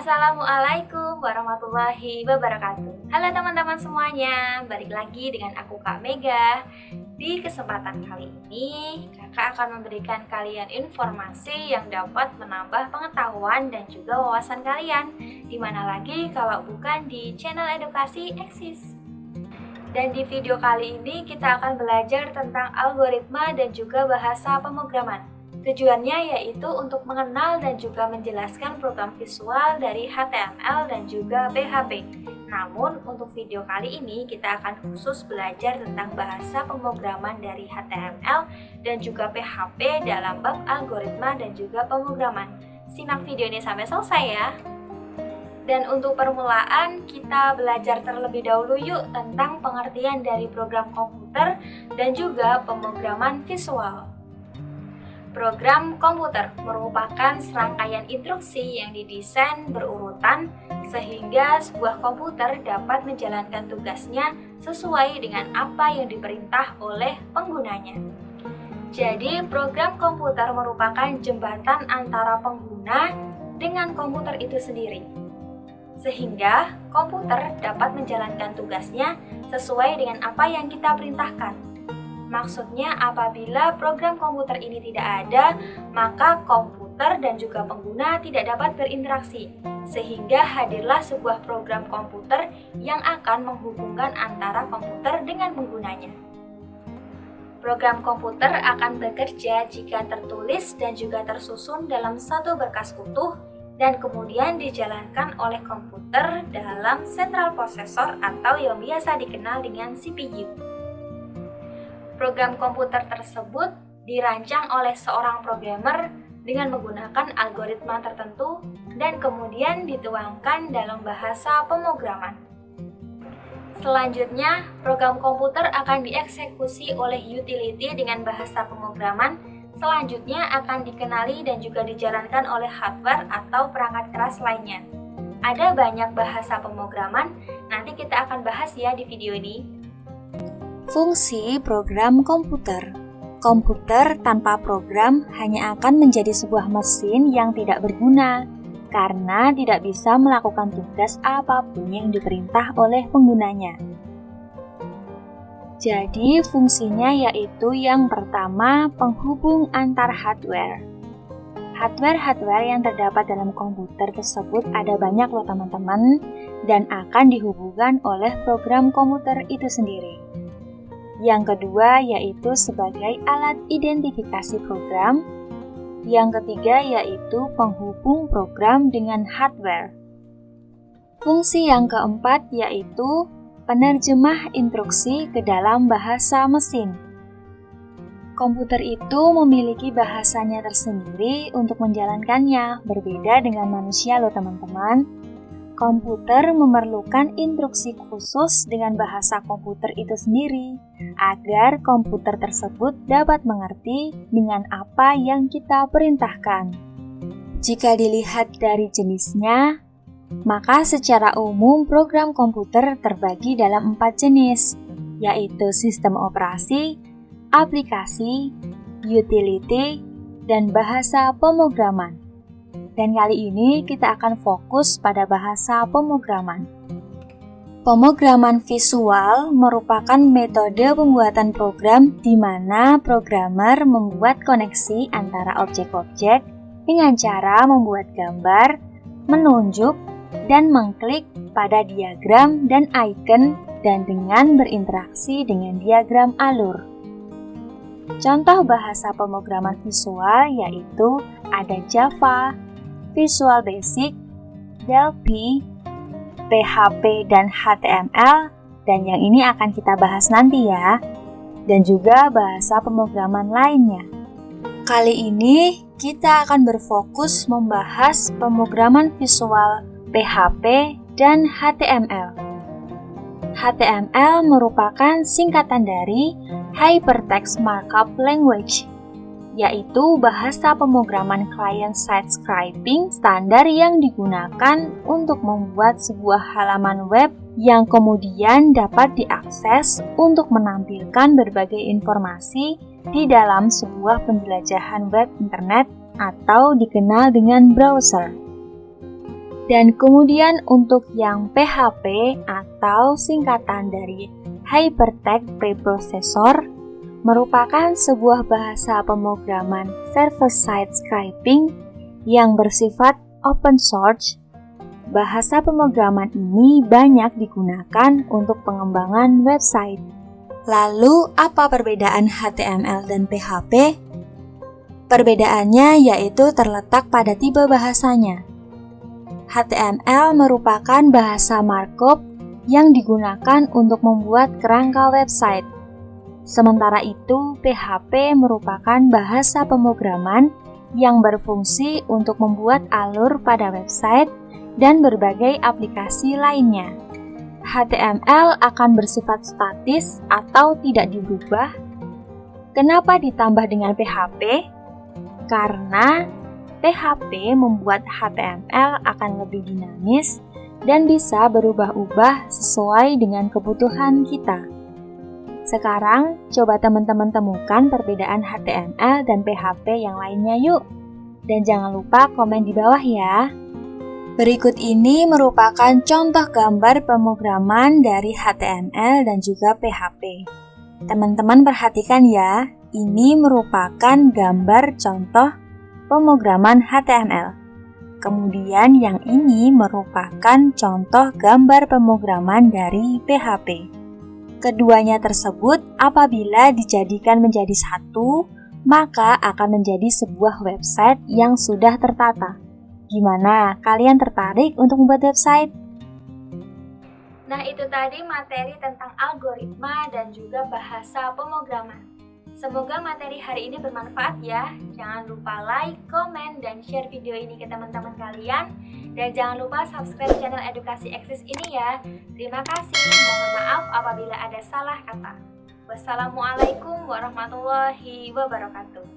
Assalamualaikum warahmatullahi wabarakatuh. Halo teman-teman semuanya, balik lagi dengan aku Kak Mega. Di kesempatan kali ini, kakak akan memberikan kalian informasi yang dapat menambah pengetahuan dan juga wawasan kalian. Dimana lagi kalau bukan di channel edukasi Eksis. Dan di video kali ini kita akan belajar tentang algoritma dan juga bahasa pemrograman. Tujuannya yaitu untuk mengenal dan juga menjelaskan program visual dari HTML dan juga PHP. Namun untuk video kali ini kita akan khusus belajar tentang bahasa pemrograman dari HTML dan juga PHP dalam bab algoritma dan juga pemrograman. Simak video ini sampai selesai ya. Dan untuk permulaan kita belajar terlebih dahulu yuk tentang pengertian dari program komputer dan juga pemrograman visual. Program komputer merupakan serangkaian instruksi yang didesain berurutan sehingga sebuah komputer dapat menjalankan tugasnya sesuai dengan apa yang diperintah oleh penggunanya. Jadi, program komputer merupakan jembatan antara pengguna dengan komputer itu sendiri. Sehingga komputer dapat menjalankan tugasnya sesuai dengan apa yang kita perintahkan. Maksudnya apabila program komputer ini tidak ada, maka komputer dan juga pengguna tidak dapat berinteraksi, sehingga hadirlah sebuah program komputer yang akan menghubungkan antara komputer dengan penggunanya. Program komputer akan bekerja jika tertulis dan juga tersusun dalam satu berkas utuh dan kemudian dijalankan oleh komputer dalam central processor atau yang biasa dikenal dengan CPU. Program komputer tersebut dirancang oleh seorang programmer dengan menggunakan algoritma tertentu dan kemudian dituangkan dalam bahasa pemrograman. Selanjutnya, program komputer akan dieksekusi oleh utility dengan bahasa pemrograman. Selanjutnya akan dikenali dan juga dijalankan oleh hardware atau perangkat keras lainnya. Ada banyak bahasa pemrograman, nanti kita akan bahas ya di video ini. Fungsi program komputer. Komputer tanpa program hanya akan menjadi sebuah mesin yang tidak berguna karena tidak bisa melakukan tugas apapun yang diperintah oleh penggunanya. Jadi fungsinya yaitu yang pertama, penghubung antar hardware. Hardware yang terdapat dalam komputer tersebut ada banyak loh teman-teman dan akan dihubungkan oleh program komputer itu sendiri. Yang kedua yaitu sebagai alat identifikasi program. Yang ketiga yaitu penghubung program dengan hardware. Fungsi yang keempat yaitu penerjemah instruksi ke dalam bahasa mesin. Komputer itu memiliki bahasanya tersendiri untuk menjalankannya, berbeda dengan manusia loh teman-teman. Komputer memerlukan instruksi khusus dengan bahasa komputer itu sendiri agar komputer tersebut dapat mengerti dengan apa yang kita perintahkan. Jika dilihat dari jenisnya, maka secara umum program komputer terbagi dalam 4 jenis, yaitu sistem operasi, aplikasi, utility, dan bahasa pemrograman. Dan kali ini kita akan fokus pada bahasa pemrograman. Pemrograman visual merupakan metode pembuatan program di mana programmer membuat koneksi antara objek-objek dengan cara membuat gambar, menunjuk, dan mengklik pada diagram dan icon dan dengan berinteraksi dengan diagram alur. Contoh bahasa pemrograman visual yaitu ada Java, Visual Basic, Delphi, PHP dan HTML, dan yang ini akan kita bahas nanti ya, dan juga bahasa pemrograman lainnya. Kali ini kita akan berfokus membahas pemrograman visual PHP dan HTML. HTML merupakan singkatan dari Hypertext Markup Language, yaitu bahasa pemrograman client-side scripting standar yang digunakan untuk membuat sebuah halaman web yang kemudian dapat diakses untuk menampilkan berbagai informasi di dalam sebuah penjelajahan web internet atau dikenal dengan browser. Dan kemudian untuk yang PHP atau singkatan dari Hypertext Preprocessor merupakan sebuah bahasa pemrograman server-side scripting yang bersifat open source. Bahasa pemrograman ini banyak digunakan untuk pengembangan website. Lalu, apa perbedaan HTML dan PHP? Perbedaannya yaitu terletak pada tipe bahasanya. HTML merupakan bahasa markup yang digunakan untuk membuat kerangka website. Sementara itu, PHP merupakan bahasa pemrograman yang berfungsi untuk membuat alur pada website dan berbagai aplikasi lainnya. HTML akan bersifat statis atau tidak diubah. Kenapa ditambah dengan PHP? Karena PHP membuat HTML akan lebih dinamis dan bisa berubah-ubah sesuai dengan kebutuhan kita. Sekarang, coba teman-teman temukan perbedaan HTML dan PHP yang lainnya yuk. Dan jangan lupa komen di bawah ya. Berikut ini merupakan contoh gambar pemrograman dari HTML dan juga PHP. Teman-teman perhatikan ya, ini merupakan gambar contoh pemrograman HTML. Kemudian yang ini merupakan contoh gambar pemrograman dari PHP. Keduanya tersebut apabila dijadikan menjadi satu, maka akan menjadi sebuah website yang sudah tertata. Gimana? Kalian tertarik untuk membuat website? Nah, itu tadi materi tentang algoritma dan juga bahasa pemrograman. Semoga materi hari ini bermanfaat ya. Jangan lupa like, komen, dan share video ini ke teman-teman kalian. Dan jangan lupa subscribe channel Edukasi Eksis ini ya. Terima kasih. Mohon maaf apabila ada salah kata. Wassalamualaikum warahmatullahi wabarakatuh.